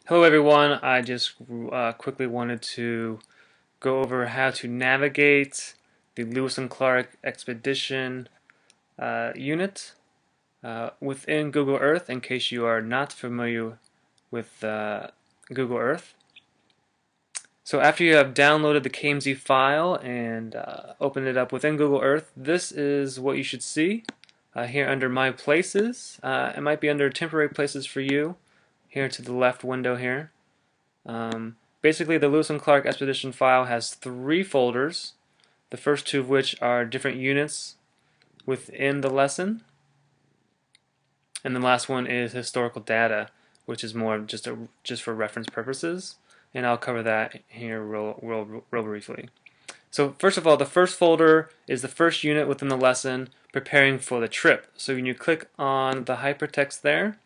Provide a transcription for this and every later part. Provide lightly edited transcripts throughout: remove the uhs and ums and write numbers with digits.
Hello everyone, I just quickly wanted to go over how to navigate the Lewis&Clark Expedition unit within Google Earth in case you are not familiar with Google Earth. So after you have downloaded the KMZ file and opened it up within Google Earth, this is what you should see here under My Places. It might be under Temporary Places for you, here to the left window here. Basically, the Lewis&Clark Expedition file has 3 folders, the first 2 of which are different units within the lesson, and the last one is historical data, which is more just for reference purposes, and I'll cover that here real briefly. So first of all, the first folder is the first unit within the lesson, preparing for the trip. So when you click on the hypertext there,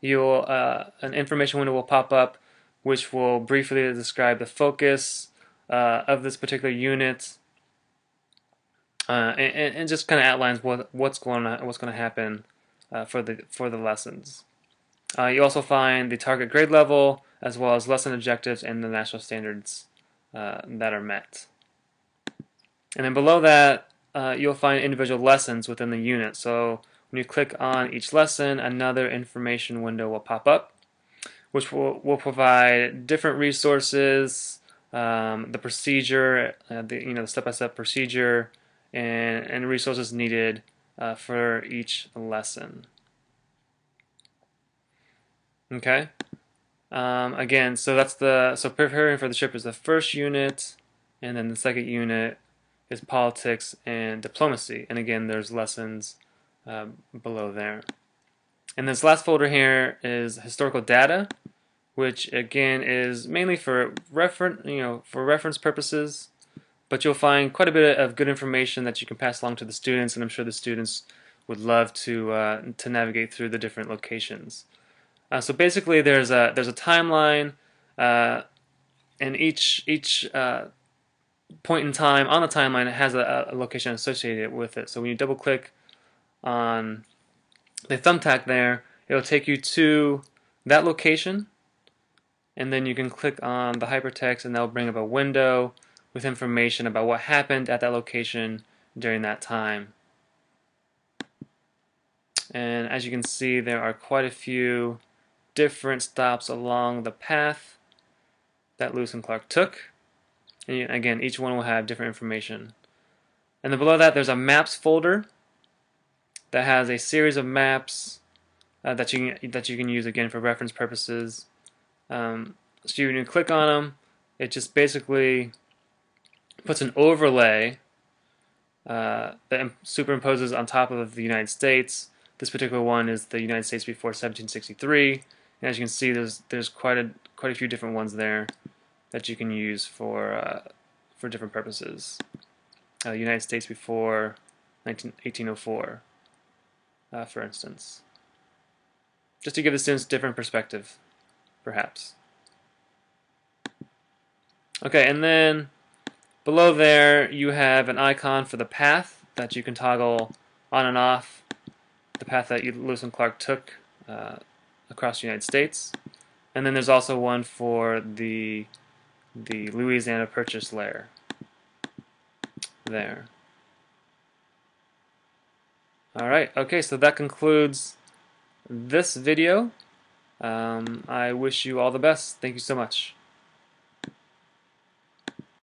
an information window will pop up which will briefly describe the focus of this particular unit and just kind of outlines what's going to happen for the lessons. You also find the target grade level as well as lesson objectives and the national standards that are met. And then below that you'll find individual lessons within the unit. So when you click on each lesson, another information window will pop up, which will provide different resources, the procedure, the step-by-step procedure, and resources needed for each lesson. Okay. Again, so preparing for the trip is the first unit, and then the second unit is politics and diplomacy. And again, there's lessons below there. And this last folder here is historical data, which again is mainly for reference purposes, but you'll find quite a bit of good information that you can pass along to the students, and I'm sure the students would love to navigate through the different locations. So basically, there's a timeline, and each point in time on the timeline it has a location associated with it. So when you double click on the thumbtack there, it'll take you to that location, and then you can click on the hypertext and that'll bring up a window with information about what happened at that location during that time. And as you can see, there are quite a few different stops along the path that Lewis&Clark took, and again, each one will have different information. And then below that there's a maps folder that has a series of maps that you can use again for reference purposes. So when you click on them, it just basically puts an overlay that superimposes on top of the United States. This particular one is the United States before 1763, and as you can see, there's quite a few different ones there that you can use for different purposes. United States before 1804. For instance, just to give the students a different perspective, perhaps. Okay, and then below there you have an icon for the path that you can toggle on and off, the path that Lewis&Clark took across the United States. And then there's also one for the Louisiana Purchase layer there. Alright, okay, so that concludes this video. I wish you all the best. Thank you so much.